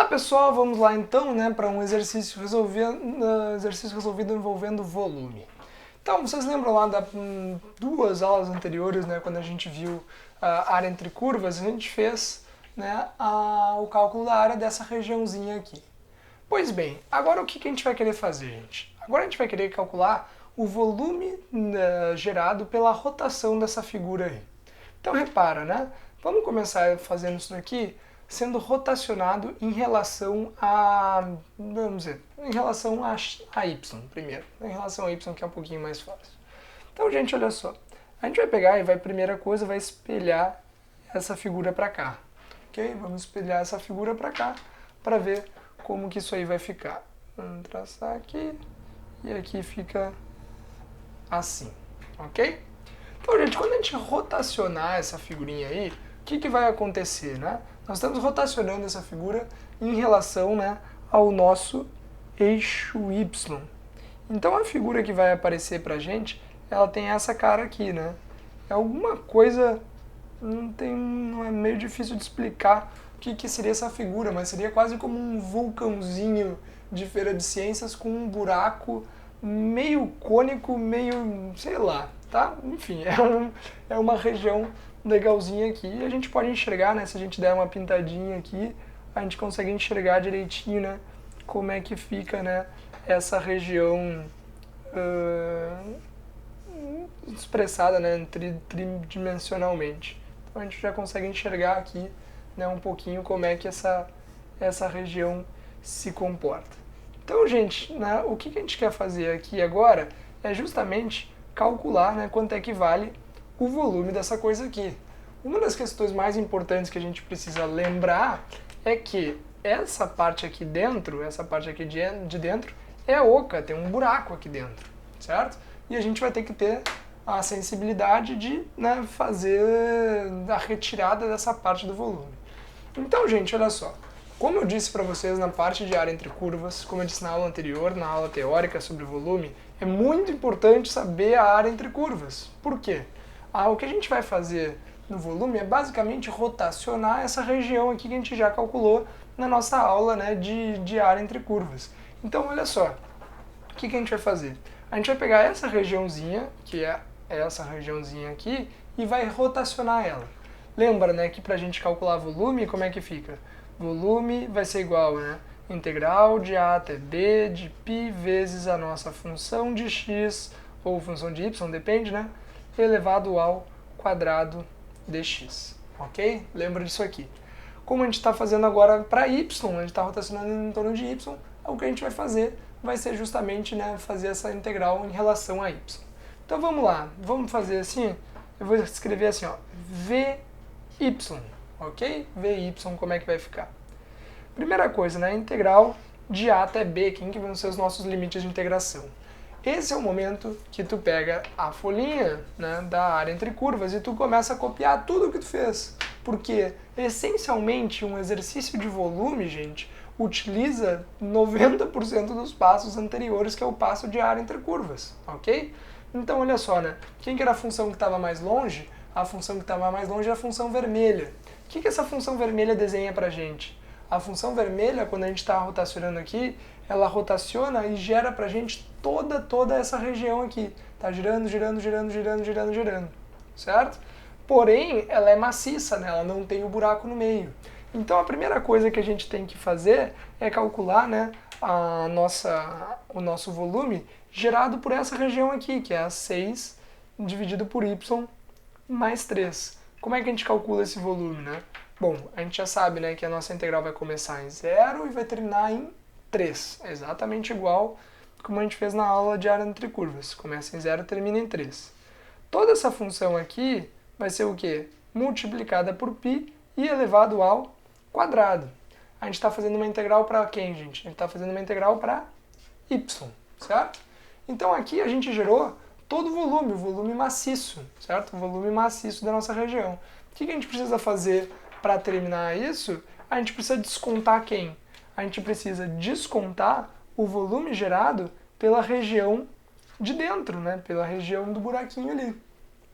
pessoal, vamos lá então, né, para um exercício resolvido envolvendo volume. Então, vocês lembram lá das duas aulas anteriores, né, quando a gente viu a área entre curvas, a gente fez, né, o cálculo da área dessa regiãozinha aqui. Pois bem, agora o que a gente vai querer fazer, gente? Agora a gente vai querer calcular o volume gerado pela rotação dessa figura aí. Então repara, né? Vamos começar fazendo isso daqui sendo rotacionado em relação a, vamos dizer, em relação a y primeiro. Em relação a y que é um pouquinho mais fácil. Então, gente, olha só. A gente vai pegar e vai, primeira coisa, vai espelhar essa figura para cá. Ok? Vamos espelhar essa figura para cá para ver como que isso aí vai ficar. Vamos traçar aqui e aqui fica assim, ok? Então, gente, quando a gente rotacionar essa figurinha aí, o que vai acontecer, né? Nós estamos rotacionando essa figura em relação, né, ao nosso eixo Y. Então, a figura que vai aparecer pra gente, ela tem essa cara aqui, né? É alguma coisa, não é meio difícil de explicar o que seria essa figura, mas seria quase como um vulcãozinho de feira de ciências com um buraco meio cônico, meio, sei lá, tá? Enfim, é uma região legalzinha aqui. E a gente pode enxergar, né, se a gente der uma pintadinha aqui, a gente consegue enxergar direitinho, né, como é que fica, né, essa região expressada, né, tridimensionalmente. Então a gente já consegue enxergar aqui, né, um pouquinho como é que essa região se comporta. Então, gente, né, o que a gente quer fazer aqui agora é justamente calcular, né, quanto é que vale o volume dessa coisa aqui. Uma das questões mais importantes que a gente precisa lembrar é que essa parte aqui dentro, essa parte aqui de dentro, é oca, tem um buraco aqui dentro, certo? E a gente vai ter que ter a sensibilidade de, né, fazer a retirada dessa parte do volume. Então, gente, olha só. Como eu disse para vocês na parte de área entre curvas, como eu disse na aula anterior, na aula teórica sobre volume, é muito importante saber a área entre curvas. Por quê? O que a gente vai fazer no volume é basicamente rotacionar essa região aqui que a gente já calculou na nossa aula, né, de área entre curvas. Então, olha só, o que a gente vai fazer? A gente vai pegar essa regiãozinha, que é essa regiãozinha aqui, e vai rotacionar ela. Lembra, né, que para a gente calcular volume, como é que fica? Volume vai ser igual, né, integral de a até b de π vezes a nossa função de x, ou função de y, depende, né, elevado ao quadrado dx, ok? Lembra disso aqui. Como a gente está fazendo agora para y, a gente está rotacionando em torno de y, o que a gente vai fazer vai ser justamente, né, fazer essa integral em relação a y. Então vamos lá, vamos fazer assim, eu vou escrever assim, ó, vy, ok? Vy, como é que vai ficar? Primeira coisa, né, integral de a até b, que vão ser os nossos limites de integração. Esse é o momento que tu pega a folhinha, né, da área entre curvas e tu começa a copiar tudo o que tu fez. Porque, essencialmente, um exercício de volume, gente, utiliza 90% dos passos anteriores, que é o passo de área entre curvas, ok? Então, olha só, né, quem que era a função que estava mais longe? A função que estava mais longe é a função vermelha. O que essa função vermelha desenha pra gente? A função vermelha, quando a gente está rotacionando aqui, ela rotaciona e gera pra gente toda essa região aqui. Tá girando, girando, girando, girando, girando, girando, certo? Porém, ela é maciça, né? Ela não tem o buraco no meio. Então a primeira coisa que a gente tem que fazer é calcular, né, o nosso volume gerado por essa região aqui, que é a 6 dividido por y mais 3. Como é que a gente calcula esse volume, né? Bom, a gente já sabe, né, que a nossa integral vai começar em 0 e vai terminar em 3. É exatamente igual como a gente fez na aula de área entre curvas. Começa em 0 e termina em 3. Toda essa função aqui vai ser o quê? Multiplicada por π e elevado ao quadrado. A gente está fazendo uma integral para quem, gente? A gente está fazendo uma integral para y, certo? Então aqui a gente gerou todo o volume maciço, certo? O volume maciço da nossa região. O que a gente precisa fazer para terminar isso? A gente precisa descontar quem? A gente precisa descontar o volume gerado pela região de dentro, né? Pela região do buraquinho ali.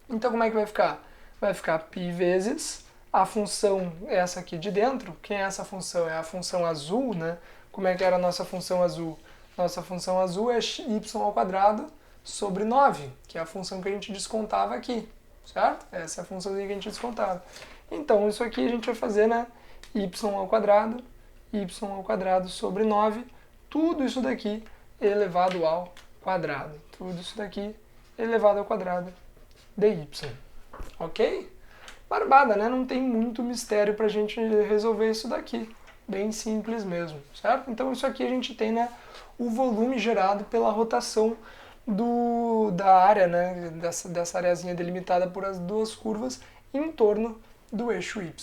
Então como é que vai ficar? Vai ficar π vezes a função essa aqui de dentro. Quem é essa função? É a função azul, né? Como é que era a nossa função azul? Nossa função azul é y² sobre 9, que é a função que a gente descontava aqui, certo? Essa é a função que a gente descontava. Então, isso aqui a gente vai fazer, né? y² sobre 9, tudo isso daqui elevado ao quadrado. Tudo isso daqui elevado ao quadrado de y. Ok? Barbada, né? Não tem muito mistério para a gente resolver isso daqui. Bem simples mesmo, certo? Então isso aqui a gente tem, né, o volume gerado pela rotação da área, né, dessa areazinha delimitada por as duas curvas em torno do eixo y.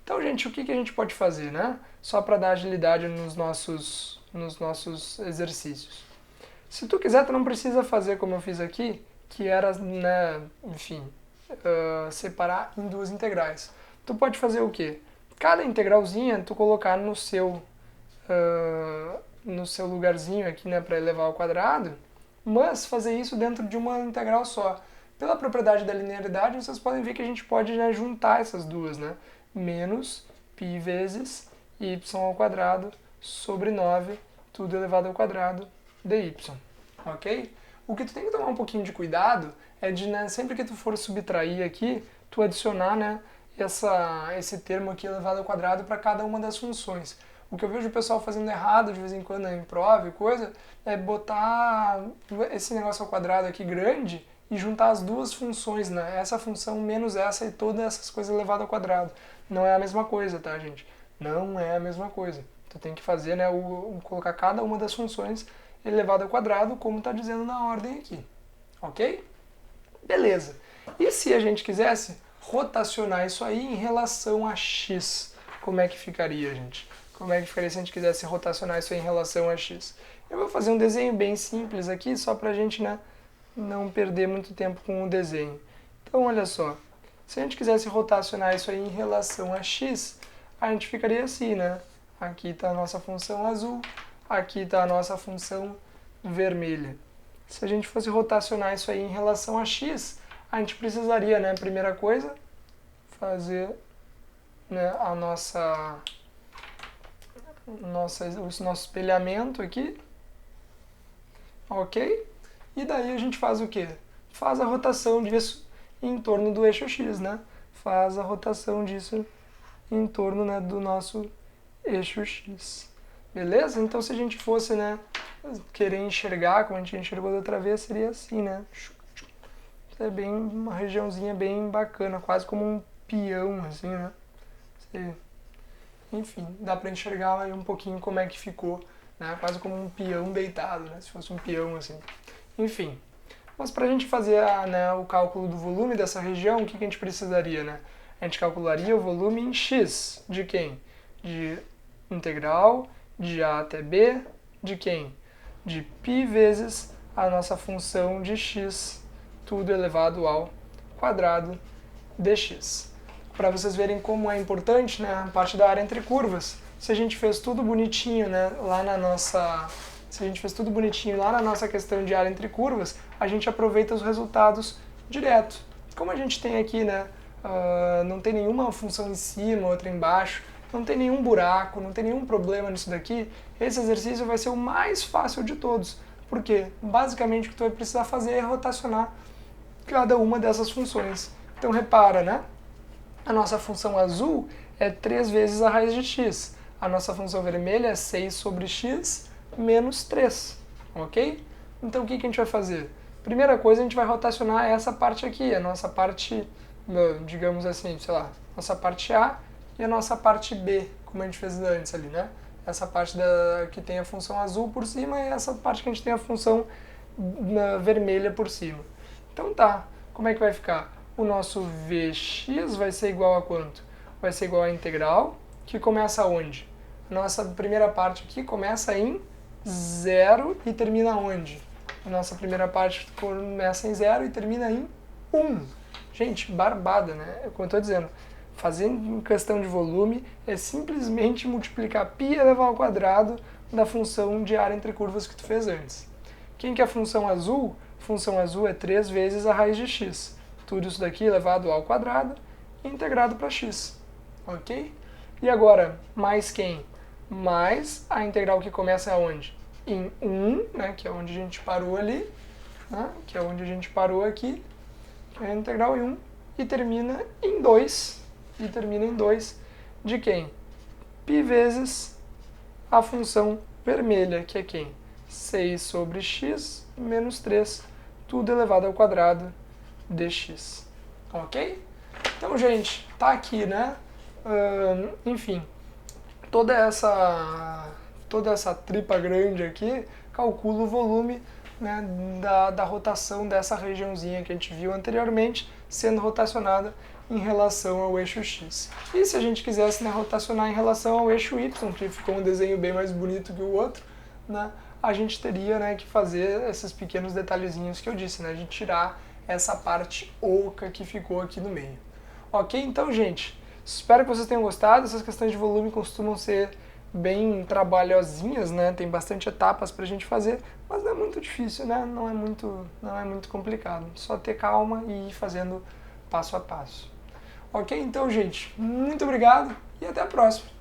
Então, gente, o que a gente pode fazer, né? Só para dar agilidade nos nossos exercícios. Se tu quiser, tu não precisa fazer como eu fiz aqui, que era, né, enfim, separar em duas integrais. Tu pode fazer o quê? Cada integralzinha tu colocar no seu lugarzinho aqui, né, para elevar ao quadrado, mas fazer isso dentro de uma integral só. Pela propriedade da linearidade, vocês podem ver que a gente pode, né, juntar essas duas, né? Menos π vezes y² sobre 9, tudo elevado ao quadrado dy. Ok? O que tu tem que tomar um pouquinho de cuidado é de, né, sempre que tu for subtrair aqui, tu adicionar, né, esse termo aqui elevado ao quadrado para cada uma das funções. O que eu vejo o pessoal fazendo errado de vez em quando em prova e coisa, é botar esse negócio ao quadrado aqui grande e juntar as duas funções, né? Essa função menos essa e todas essas coisas elevadas ao quadrado. Não é a mesma coisa, tá, gente? Não é a mesma coisa. Tu tem que fazer, né, colocar cada uma das funções elevado ao quadrado, como está dizendo na ordem aqui. Ok? Beleza. E se a gente quisesse rotacionar isso aí em relação a x? Como é que ficaria, gente? Como é que ficaria se a gente quisesse rotacionar isso aí em relação a x? Eu vou fazer um desenho bem simples aqui, só para a gente, né, não perder muito tempo com o desenho. Então, olha só. Se a gente quisesse rotacionar isso aí em relação a x, a gente ficaria assim, né? Aqui está a nossa função azul, aqui está a nossa função vermelha. Se a gente fosse rotacionar isso aí em relação a x, a gente precisaria, né, primeira coisa, fazer, né, o nosso espelhamento aqui, ok? E daí a gente faz o quê? Faz a rotação disso em torno do eixo x, né? Faz a rotação disso em torno, né, do nosso eixo x. Beleza? Então se a gente fosse, né, querer enxergar, como a gente enxergou da outra vez, seria assim, né? É bem uma regiãozinha bem bacana, quase como um peão, assim, né? Enfim, dá pra enxergar aí um pouquinho como é que ficou, né? Quase como um peão deitado, né? Se fosse um peão, assim. Enfim, mas pra gente fazer né, o cálculo do volume dessa região, o que a gente precisaria, né? A gente calcularia o volume em x, de quem? De integral de a até b, de quem? De π vezes a nossa função de x, tudo elevado ao quadrado dx. Para vocês verem como é importante, né, a parte da área entre curvas. Se a gente fez tudo bonitinho, né, lá na nossa questão de área entre curvas, a gente aproveita os resultados direto. Como a gente tem aqui, né, não tem nenhuma função em cima, outra embaixo, não tem nenhum buraco, não tem nenhum problema nisso daqui, esse exercício vai ser o mais fácil de todos. Porque basicamente o que tu vai precisar fazer é rotacionar cada uma dessas funções. Então repara, né? A nossa função azul é 3 vezes a raiz de x. A nossa função vermelha é 6 sobre x menos 3. Ok? Então o que a gente vai fazer? Primeira coisa, a gente vai rotacionar essa parte aqui, a nossa parte, digamos assim, sei lá, nossa parte A e a nossa parte B, como a gente fez antes ali, né? Essa parte que tem a função azul por cima e essa parte que a gente tem a função vermelha por cima. Então tá, como é que vai ficar? O nosso Vx vai ser igual a quanto? Vai ser igual a integral, que começa onde? Nossa primeira parte aqui começa em 0 e termina onde? A nossa primeira parte começa em 0 e termina em 1. Gente, barbada, né? É como eu estou dizendo. Fazer em questão de volume é simplesmente multiplicar π elevado ao quadrado da função de área entre curvas que tu fez antes. Quem que é a função azul? A função azul é 3 vezes a raiz de x. Tudo isso daqui elevado ao quadrado integrado para x, ok? E agora, mais quem? Mais a integral que começa aonde? Em 1, né, que é onde a gente parou ali, né, que é onde a gente parou aqui, que é a integral em 1, e termina em 2, de quem? Π vezes a função vermelha, que é quem? 6 sobre x menos 3, tudo elevado ao quadrado dx. Ok? Então, gente, tá aqui, né? Enfim, toda essa tripa grande aqui calcula o volume, né, da rotação dessa regiãozinha que a gente viu anteriormente sendo rotacionada em relação ao eixo x. E se a gente quisesse, né, rotacionar em relação ao eixo y, que ficou um desenho bem mais bonito que o outro, né, a gente teria, né, que fazer esses pequenos detalhezinhos que eu disse, né, de tirar essa parte oca que ficou aqui no meio. Ok? Então, gente, espero que vocês tenham gostado. Essas questões de volume costumam ser bem trabalhosinhas, né? Tem bastante etapas pra gente fazer, mas não é muito difícil, né? Não é muito complicado. Só ter calma e ir fazendo passo a passo. Ok? Então, gente, muito obrigado e até a próxima.